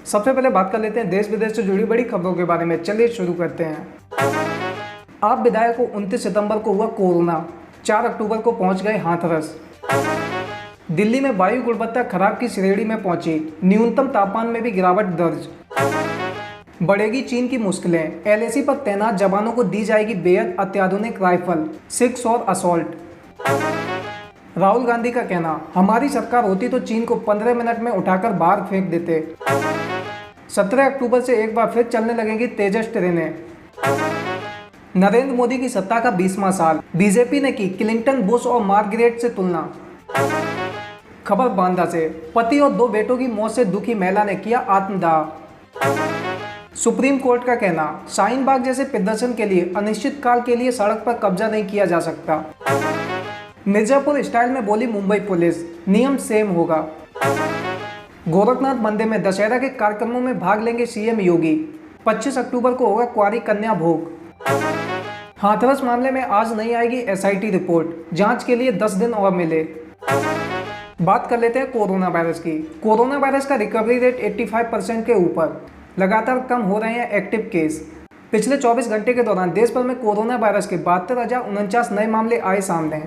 सबसे पहले बात कर लेते हैं देश विदेश से जुड़ी बड़ी खबरों के बारे में। चलिए शुरू करते हैं। आप विधायक को 29 सितंबर को हुआ कोरोना, 4 अक्टूबर को पहुंच गए हाथरस। दिल्ली में वायु गुणवत्ता खराब की श्रेणी में पहुंची, न्यूनतम तापमान में भी गिरावट दर्ज। बढ़ेगी चीन की मुश्किलें, एलएसी पर तैनात जवानों को दी जाएगी बेहद अत्याधुनिक राइफल, 6 और असॉल्ट। राहुल गांधी का कहना, हमारी सरकार होती तो चीन को 15 मिनट में उठाकर बाहर फेंक देते। 17 अक्टूबर से एक बार फिर चलने लगेंगी तेजस ट्रेनें। नरेंद्र मोदी की सत्ता का 20वां साल, बीजेपी ने की क्लिंटन, बुश और मार्गरेट से तुलना। खबर बांदा से, पति और 2 बेटों की मौत से दुखी महिला ने किया आत्मदाह। सुप्रीम कोर्ट का कहना, शाहीन बाग जैसे प्रदर्शन के लिए अनिश्चित काल के लिए सड़क पर कब्जा नहीं किया जा सकता। मिर्जापुर स्टाइल में बोली मुंबई पुलिस, नियम सेम होगा। गोरखनाथ मंदिर में दशहरा के कार्यक्रमों में भाग लेंगे सीएम योगी। 25 अक्टूबर को होगा कुंवारी कन्या भोग। हाथरस मामले में आज नहीं आएगी एसआईटी रिपोर्ट, जांच के लिए 10 दिन और मिले। बात कर लेते हैं कोरोना वायरस की। कोरोना वायरस का रिकवरी रेट 85% के ऊपर, लगातार कम हो रहे हैं एक्टिव केस। पिछले 24 घंटे के दौरान देश भर में कोरोना वायरस के 72,049 नए मामले आए सामने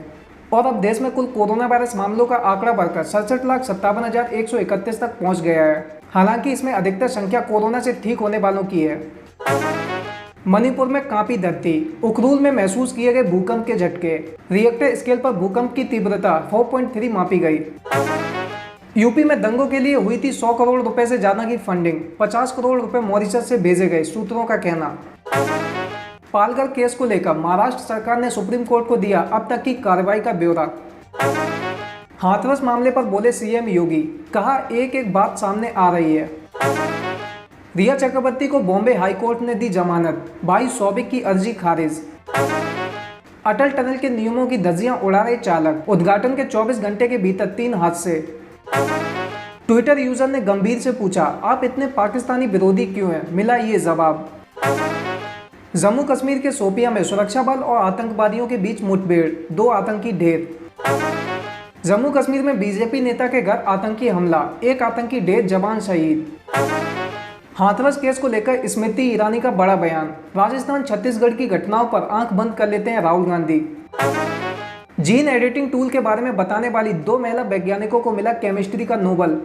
और अब देश में कुल कोरोना वायरस मामलों का आंकड़ा बढ़कर 67,57,131 तक पहुंच गया है। हालांकि इसमें अधिकतर संख्या कोरोना से ठीक होने वालों की है। मणिपुर में कांपी धरती, उखरूल में महसूस किए गए भूकंप के झटके। रिएक्टर स्केल पर भूकंप की तीव्रता 4.3 मापी गई। यूपी में दंगों के लिए हुई थी 100 करोड़ रुपए से ज्यादा की फंडिंग, 50 करोड़ रुपए मॉरिशस से भेजे गए, सूत्रों का कहना। पालघर केस को लेकर महाराष्ट्र सरकार ने सुप्रीम कोर्ट को दिया अब तक की कार्रवाई का ब्यौरा। हाथरस मामले पर बोले सीएम योगी, कहा एक एक बात सामने आ रही है। रिया चक्रवर्ती को बॉम्बे हाईकोर्ट ने दी जमानत, भाई सौबिक की अर्जी खारिज। अटल टनल के नियमों की धज्जियां उड़ा रहे चालक, उद्घाटन के 24 घंटे के भीतर 3 हादसे। ट्विटर यूजर ने गंभीर से पूछा, आप इतने पाकिस्तानी विरोधी क्यों हैं? मिला ये जवाब। जम्मू कश्मीर के शोपियां में सुरक्षा बल और आतंकवादियों के बीच मुठभेड़, 2 आतंकी ढेर। जम्मू कश्मीर में बीजेपी नेता के घर आतंकी हमला, 1 आतंकी ढेर, जवान शहीद। हाथरस केस को लेकर स्मृति ईरानी का बड़ा बयान, राजस्थान छत्तीसगढ़ की घटनाओं पर आंख बंद कर लेते हैं Rahul Gandhi. Gene editing tool के बारे में बताने वाली 2 महिला वैज्ञानिकों को मिला केमिस्ट्री का नोबल।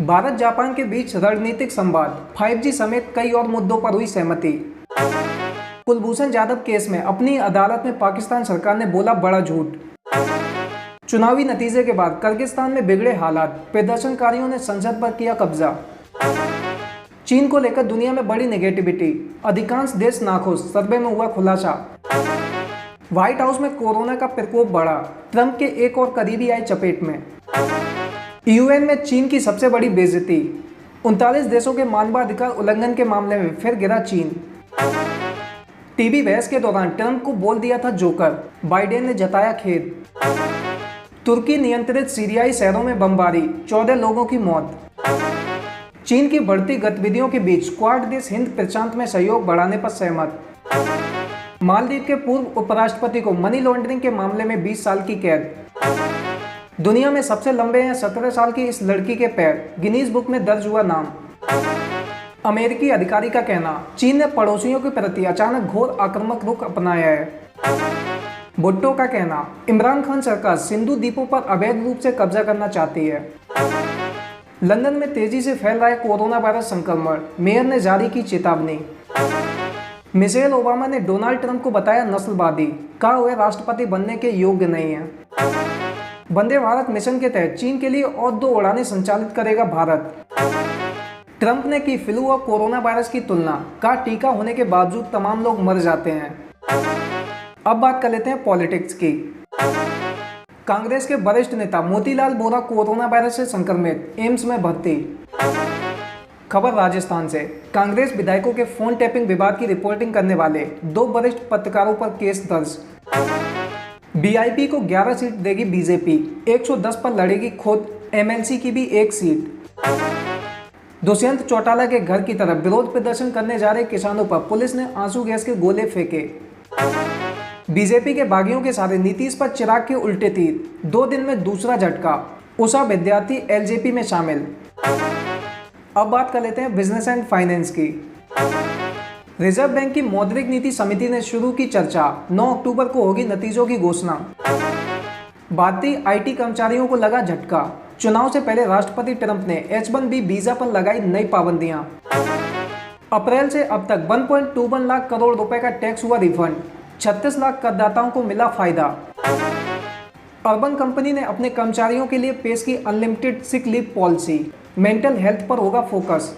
भारत जापान के बीच रणनीतिक संवाद, 5G समेत कई और मुद्दों पर हुई सहमति। कुलभूषण जाधव केस में अपनी अदालत में पाकिस्तान सरकार ने बोला बड़ा झूठ। चुनावी नतीजे के बाद किर्गिस्तान में बिगड़े हालात, प्रदर्शनकारियों ने संसद पर किया कब्जा। चीन को लेकर दुनिया में बड़ी नेगेटिविटी, अधिकांश देश नाखुश, सर्वे में हुआ खुलासा। व्हाइट हाउस में कोरोना का प्रकोप बढ़ा, ट्रंप के एक और करीबी आए चपेट में। यूएन में चीन की सबसे बड़ी बेइज्जती, 39 देशों के मानवाधिकार उल्लंघन के मामले में फिर गिरा चीन। टीवी बहस के दौरान ट्रंप को बोल दिया था जोकर, बाइडेन ने जताया खेद। तुर्की नियंत्रित सीरियाई शहरों में बमबारी, 14 लोगों की मौत। चीन की बढ़ती गतिविधियों के बीच क्वाड देश हिंद प्रशांत में सहयोग बढ़ाने पर सहमत। मालदीव के पूर्व उपराष्ट्रपति को मनी लॉन्ड्रिंग के मामले में 20 साल की कैद। दुनिया में सबसे लंबे हैं 17 साल की इस लड़की के पैर, गिनीज बुक में दर्ज हुआ नाम। अमेरिकी अधिकारी का कहना, चीन ने पड़ोसियों के प्रति अचानक घोर आक्रामक रुख अपनाया है। भुट्टो का कहना, इमरान खान सरकार सिंधु द्वीपों पर अवैध रूप से कब्जा करना चाहती है। लंदन में तेजी से फैल रहा है कोरोना वायरस संक्रमण, मेयर ने जारी की चेतावनी। मिशेल ओबामा ने डोनाल्ड ट्रंप को बताया नस्लवादी, कहा हुए राष्ट्रपति बनने के योग्य नहीं है। वंदे भारत मिशन के तहत चीन के लिए और 2 उड़ानें संचालित करेगा भारत। ट्रंप ने की फ्लू और कोरोना वायरस की तुलना, कहा टीका होने के बावजूद तमाम लोग मर जाते हैं। अब बात कर लेते हैं पॉलिटिक्स की। कांग्रेस के वरिष्ठ नेता मोतीलाल वोरा कोरोना वायरस से संक्रमित, एम्स में भर्ती। खबर राजस्थान से, कांग्रेस विधायकों के फोन टैपिंग विवाद की रिपोर्टिंग करने वाले 2 वरिष्ठ पत्रकारों पर केस दर्ज। बीआईपी को 11 सीट देगी बीजेपी, 110 पर लड़ेगी खुद, एमएलसी की भी 1 सीट। दुष्यंत चौटाला के घर की तरफ विरोध प्रदर्शन करने जा रहे किसानों पर पुलिस ने आंसू गैस के गोले फेंके। बीजेपी के बागियों के साथ नीतीश पर चिराग के उल्टे तीर, 2 दिन में दूसरा झटका। उषा विद्यार्थी एलजेपी में शामिल। अब बात कर लेते हैं बिजनेस एंड फाइनेंस की। रिजर्व बैंक की मौद्रिक नीति समिति ने शुरू की चर्चा, 9 अक्टूबर को होगी नतीजों की घोषणा। भारतीय आईटी कर्मचारियों को लगा झटका, चुनाव से पहले राष्ट्रपति ट्रंप ने H-1B वीजा पर लगाई नई पाबंदियां। अप्रैल से अब तक 1.21 लाख करोड़ रुपए का टैक्स हुआ रिफंड, 36 लाख करदाताओं को मिला फायदा। अर्बन कंपनी ने अपने कर्मचारियों के लिए पेश की unlimited sick leave policy, mental health पर होगा फोकस।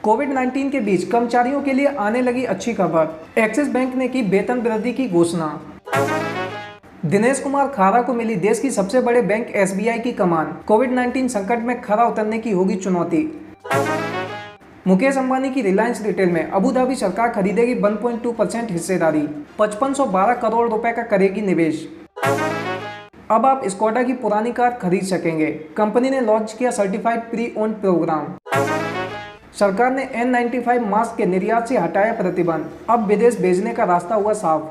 कोविड-19 के बीच कर्मचारियों के लिए आने लगी अच्छी खबर, एक्सिस बैंक ने की वेतन वृद्धि की घोषणा। दिनेश कुमार खारा को मिली देश की सबसे बड़े बैंक SBI की कमान, कोविड-19 संकट में खरा उतरने की होगी चुनौती। मुकेश अंबानी की रिलायंस रिटेल में अबू धाबी सरकार खरीदेगी 1.2% हिस्सेदारी, 5512 करोड़ रुपए का करेगी निवेश। अब आप स्कोडा की पुरानी कार खरीद सकेंगे, कंपनी ने लॉन्च किया सर्टिफाइड प्री ओन्ड प्रोग्राम। सरकार ने N95 मास्क के निर्यात से हटाया प्रतिबंध, अब विदेश भेजने का रास्ता हुआ साफ।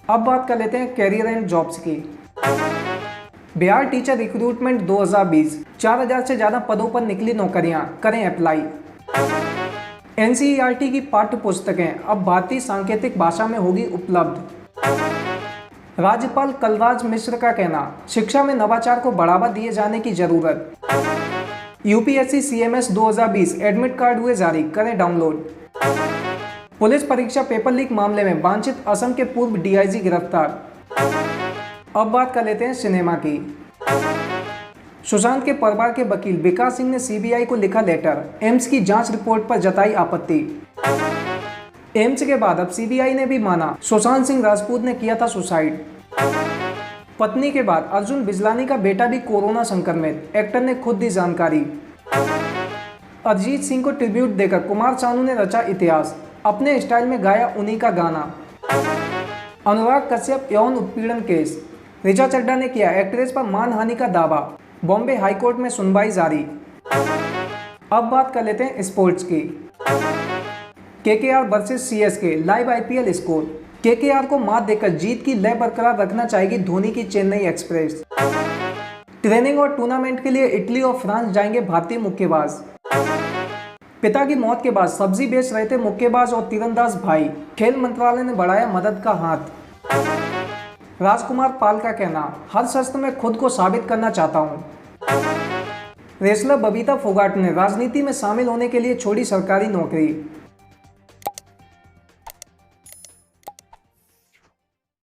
अब बात कर लेते हैं कैरियर एंड जॉब्स की। बिहार टीचर रिक्रूटमेंट 2020, 4000 से ज्यादा पदों पर निकली नौकरियां, करें अप्लाई। NCERT की पाठ्य पुस्तकें अब भारतीय सांकेतिक भाषा में होगी उपलब्ध। राज्यपाल कलराज मिश्र का कहना, शिक्षा में नवाचार को बढ़ावा दिए जाने की जरूरत। UPSC CMS 2020 एडमिट कार्ड हुए जारी, करें डाउनलोड। पुलिस परीक्षा पेपर लीक मामले में वांछित असम के पूर्व DIG गिरफ्तार। अब बात कर लेते हैं सिनेमा की। सुशांत के परिवार के वकील विकास सिंह ने CBI को लिखा लेटर, एम्स की जांच रिपोर्ट पर जताई आपत्ति। एम्स के बाद अब CBI ने भी माना सुशांत सिंह राजपूत ने किया था सुसाइड। पत्नी के बाद अर्जुन बिजलानी का बेटा भी कोरोना संक्रमित, एक्टर ने खुद दी जानकारी। अरिजीत सिंह को ट्रिब्यूट देकर कुमार सानू ने रचा इतिहास, अपने स्टाइल में गाया उन्हीं का गाना। अनुराग कश्यप यौन उत्पीड़न केस, ऋचा चड्ढा ने किया एक्ट्रेस पर मानहानि का दावा, बॉम्बे हाईकोर्ट में सुनवाई जारी। अब बात कर लेते हैं स्पोर्ट्स की। KKR versus CSK live IPL score, KKR को मात देकर जीत की लय बरकरार रखना चाहेगी धोनी की चेन्नई एक्सप्रेस। ट्रेनिंग और टूर्नामेंट के लिए इटली और फ्रांस जाएंगे भारतीय मुक्केबाज। पिता की मौत के बाद सब्जी बेच रहे थे मुक्केबाज और तीरंदाज भाई, खेल मंत्रालय ने बढ़ाया मदद का हाथ। राजकुमार पाल का कहना, हर शस्त्र में खुद को साबित करना चाहता हूं। रेसलर बबीता फोगाट ने राजनीति में शामिल होने के लिए छोड़ी सरकारी नौकरी।